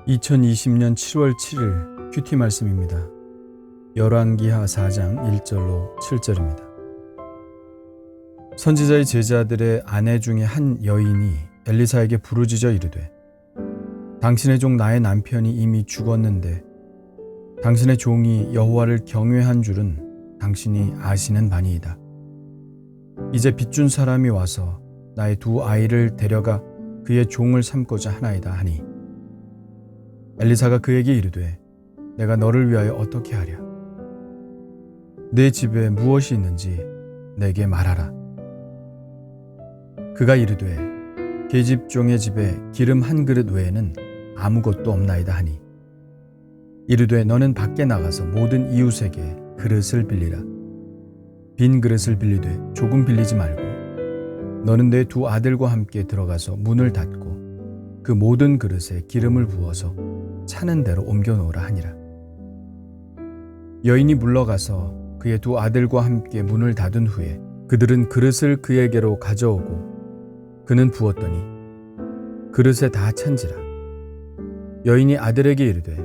2020년 7월 7일 큐티 말씀입니다. 열왕기하 4장 1절로 7절입니다. 선지자의 제자들의 아내 중에 한 여인이 엘리사에게 부르짖어 이르되 당신의 종 나의 남편이 이미 죽었는데 당신의 종이 여호와를 경외한 줄은 당신이 아시는 바니이다. 이제 빚준 사람이 와서 나의 두 아이를 데려가 그의 종을 삼고자 하나이다 하니 엘리사가 그에게 이르되 내가 너를 위하여 어떻게 하랴? 내 집에 무엇이 있는지 내게 말하라. 그가 이르되 계집종의 집에 기름 한 그릇 외에는 아무것도 없나이다 하니 이르되 너는 밖에 나가서 모든 이웃에게 그릇을 빌리라. 빈 그릇을 빌리되 조금 빌리지 말고 너는 내 두 아들과 함께 들어가서 문을 닫고 그 모든 그릇에 기름을 부어서 차는 대로 옮겨 놓으라 하니라. 여인이 물러가서 그의 두 아들과 함께 문을 닫은 후에 그들은 그릇을 그에게로 가져오고 그는 부었더니 그릇에 다 찬지라. 여인이 아들에게 이르되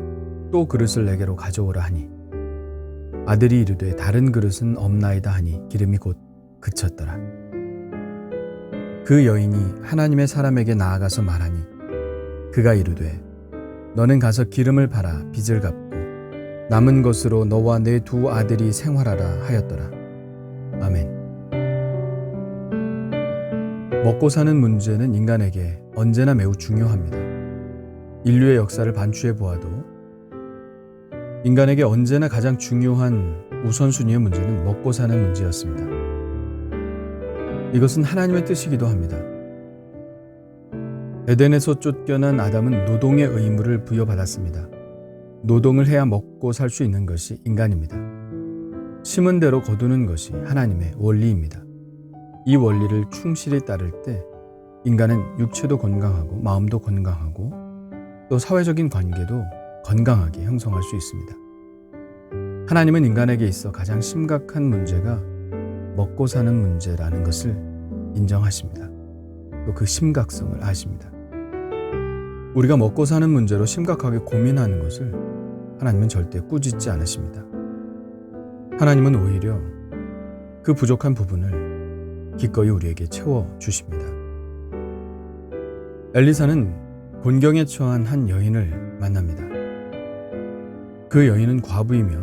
또 그릇을 내게로 가져오라 하니 아들이 이르되 다른 그릇은 없나이다 하니 기름이 곧 그쳤더라. 그 여인이 하나님의 사람에게 나아가서 말하니 그가 이르되 너는 가서 기름을 팔아 빚을 갚고 남은 것으로 너와 내 두 아들이 생활하라 하였더라. 아멘. 먹고 사는 문제는 인간에게 언제나 매우 중요합니다. 인류의 역사를 반추해 보아도 인간에게 언제나 가장 중요한 우선순위의 문제는 먹고 사는 문제였습니다. 이것은 하나님의 뜻이기도 합니다. 에덴에서 쫓겨난 아담은 노동의 의무를 부여받았습니다. 노동을 해야 먹고 살 수 있는 것이 인간입니다. 심은 대로 거두는 것이 하나님의 원리입니다. 이 원리를 충실히 따를 때 인간은 육체도 건강하고 마음도 건강하고 또 사회적인 관계도 건강하게 형성할 수 있습니다. 하나님은 인간에게 있어 가장 심각한 문제가 먹고 사는 문제라는 것을 인정하십니다. 또 그 심각성을 아십니다. 우리가 먹고 사는 문제로 심각하게 고민하는 것을 하나님은 절대 꾸짖지 않으십니다. 하나님은 오히려 그 부족한 부분을 기꺼이 우리에게 채워주십니다. 엘리사는 곤경에 처한 한 여인을 만납니다. 그 여인은 과부이며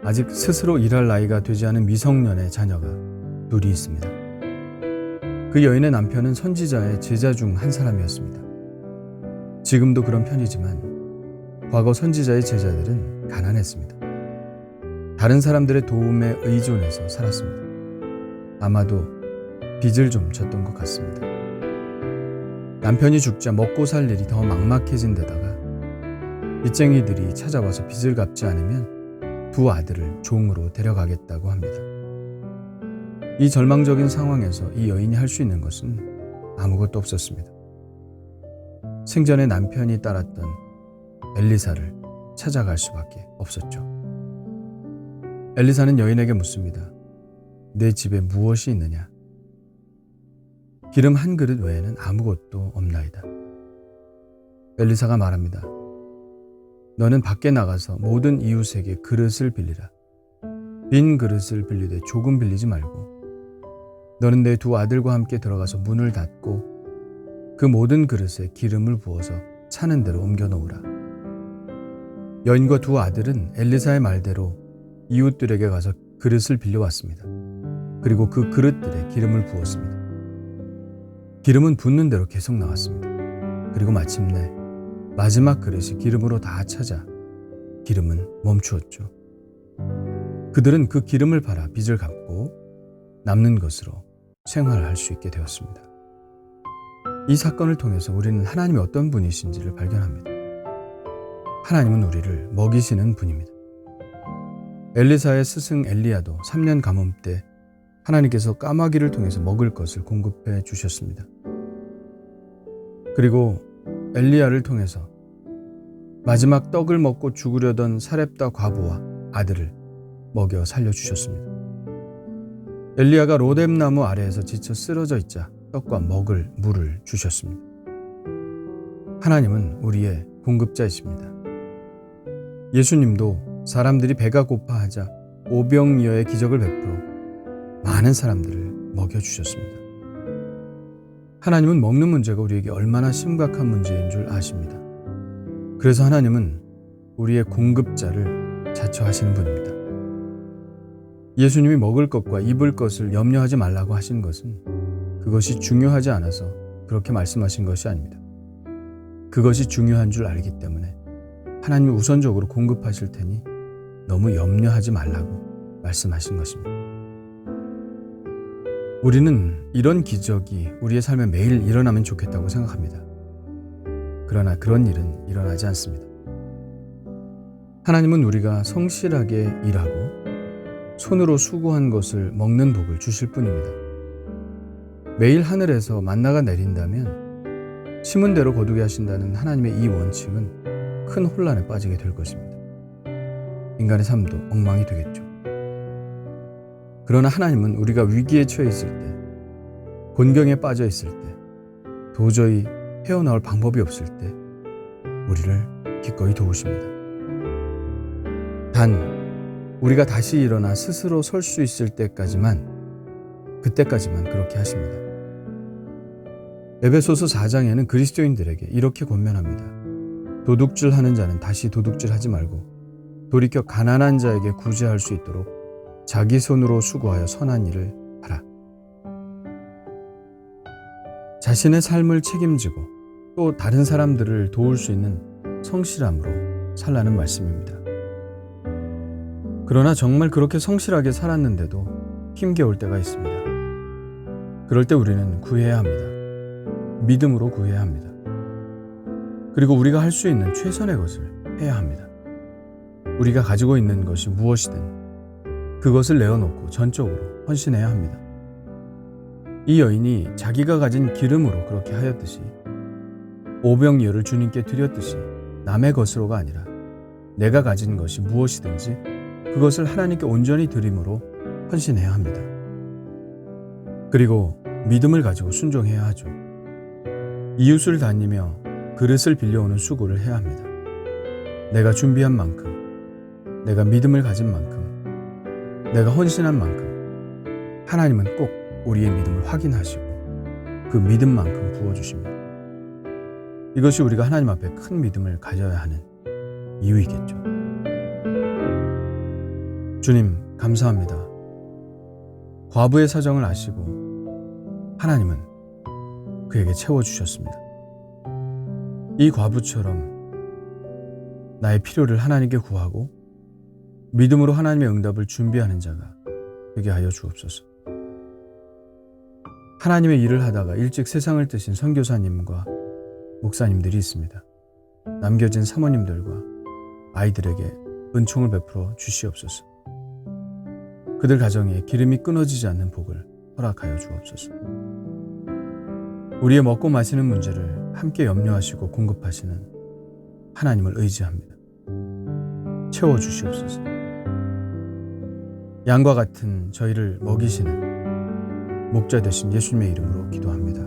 아직 스스로 일할 나이가 되지 않은 미성년의 자녀가 둘이 있습니다. 그 여인의 남편은 선지자의 제자 중 한 사람이었습니다. 지금도 그런 편이지만 과거 선지자의 제자들은 가난했습니다. 다른 사람들의 도움에 의존해서 살았습니다. 아마도 빚을 좀 졌던 것 같습니다. 남편이 죽자 먹고 살 일이 더 막막해진 데다가 빚쟁이들이 찾아와서 빚을 갚지 않으면 두 아들을 종으로 데려가겠다고 합니다. 이 절망적인 상황에서 이 여인이 할 수 있는 것은 아무것도 없었습니다. 생전에 남편이 따랐던 엘리사를 찾아갈 수밖에 없었죠. 엘리사는 여인에게 묻습니다. 내 집에 무엇이 있느냐? 기름 한 그릇 외에는 아무것도 없나이다. 엘리사가 말합니다. 너는 밖에 나가서 모든 이웃에게 그릇을 빌리라. 빈 그릇을 빌리되 조금 빌리지 말고 너는 내 두 아들과 함께 들어가서 문을 닫고 그 모든 그릇에 기름을 부어서 차는 대로 옮겨 놓으라. 여인과 두 아들은 엘리사의 말대로 이웃들에게 가서 그릇을 빌려왔습니다. 그리고 그 그릇들에 기름을 부었습니다. 기름은 붓는 대로 계속 나왔습니다. 그리고 마침내 마지막 그릇이 기름으로 다 차자 기름은 멈추었죠. 그들은 그 기름을 팔아 빚을 갚고 남는 것으로 생활할 수 있게 되었습니다. 이 사건을 통해서 우리는 하나님이 어떤 분이신지를 발견합니다. 하나님은 우리를 먹이시는 분입니다. 엘리사의 스승 엘리야도 3년 가뭄 때 하나님께서 까마귀를 통해서 먹을 것을 공급해 주셨습니다. 그리고 엘리야를 통해서 마지막 떡을 먹고 죽으려던 사렙다 과부와 아들을 먹여 살려주셨습니다. 엘리야가 로뎀나무 아래에서 지쳐 쓰러져 있자 떡과 먹을 물을 주셨습니다. 하나님은 우리의 공급자이십니다. 예수님도 사람들이 배가 고파하자 오병이어의 기적을 베풀어 많은 사람들을 먹여주셨습니다. 하나님은 먹는 문제가 우리에게 얼마나 심각한 문제인 줄 아십니다. 그래서 하나님은 우리의 공급자를 자처하시는 분입니다. 예수님이 먹을 것과 입을 것을 염려하지 말라고 하신 것은 그것이 중요하지 않아서 그렇게 말씀하신 것이 아닙니다. 그것이 중요한 줄 알기 때문에 하나님이 우선적으로 공급하실 테니 너무 염려하지 말라고 말씀하신 것입니다. 우리는 이런 기적이 우리의 삶에 매일 일어나면 좋겠다고 생각합니다. 그러나 그런 일은 일어나지 않습니다. 하나님은 우리가 성실하게 일하고 손으로 수고한 것을 먹는 복을 주실 뿐입니다. 매일 하늘에서 만나가 내린다면 심은 대로 거두게 하신다는 하나님의 이 원칙은 큰 혼란에 빠지게 될 것입니다. 인간의 삶도 엉망이 되겠죠. 그러나 하나님은 우리가 위기에 처해 있을 때, 곤경에 빠져 있을 때, 도저히 헤어나올 방법이 없을 때 우리를 기꺼이 도우십니다. 단 우리가 다시 일어나 스스로 설 수 있을 그때까지만 그렇게 하십니다. 에베소서 4장에는 그리스도인들에게 이렇게 권면합니다. 도둑질하는 자는 다시 도둑질하지 말고 돌이켜 가난한 자에게 구제할 수 있도록 자기 손으로 수고하여 선한 일을 하라. 자신의 삶을 책임지고 또 다른 사람들을 도울 수 있는 성실함으로 살라는 말씀입니다. 그러나 정말 그렇게 성실하게 살았는데도 힘겨울 때가 있습니다. 그럴 때 우리는 구해야 합니다. 믿음으로 구해야 합니다. 그리고 우리가 할 수 있는 최선의 것을 해야 합니다. 우리가 가지고 있는 것이 무엇이든 그것을 내어놓고 전적으로 헌신해야 합니다. 이 여인이 자기가 가진 기름으로 그렇게 하였듯이 오병이어를 주님께 드렸듯이 남의 것으로가 아니라 내가 가진 것이 무엇이든지 그것을 하나님께 온전히 드림으로 헌신해야 합니다. 그리고 믿음을 가지고 순종해야 하죠. 이웃을 다니며 그릇을 빌려오는 수고를 해야 합니다. 내가 준비한 만큼, 내가 믿음을 가진 만큼, 내가 헌신한 만큼 하나님은 꼭 우리의 믿음을 확인하시고 그 믿음만큼 부어주십니다. 이것이 우리가 하나님 앞에 큰 믿음을 가져야 하는 이유이겠죠. 주님, 감사합니다. 과부의 사정을 아시고 하나님은 그에게 채워주셨습니다. 이 과부처럼 나의 필요를 하나님께 구하고 믿음으로 하나님의 응답을 준비하는 자가 되게 하여 주옵소서. 하나님의 일을 하다가 일찍 세상을 뜨신 선교사님과 목사님들이 있습니다. 남겨진 사모님들과 아이들에게 은총을 베풀어 주시옵소서. 그들 가정에 기름이 끊어지지 않는 복을 허락하여 주옵소서. 우리의 먹고 마시는 문제를 함께 염려하시고 공급하시는 하나님을 의지합니다. 채워주시옵소서. 양과 같은 저희를 먹이시는 목자 되신 예수님의 이름으로 기도합니다.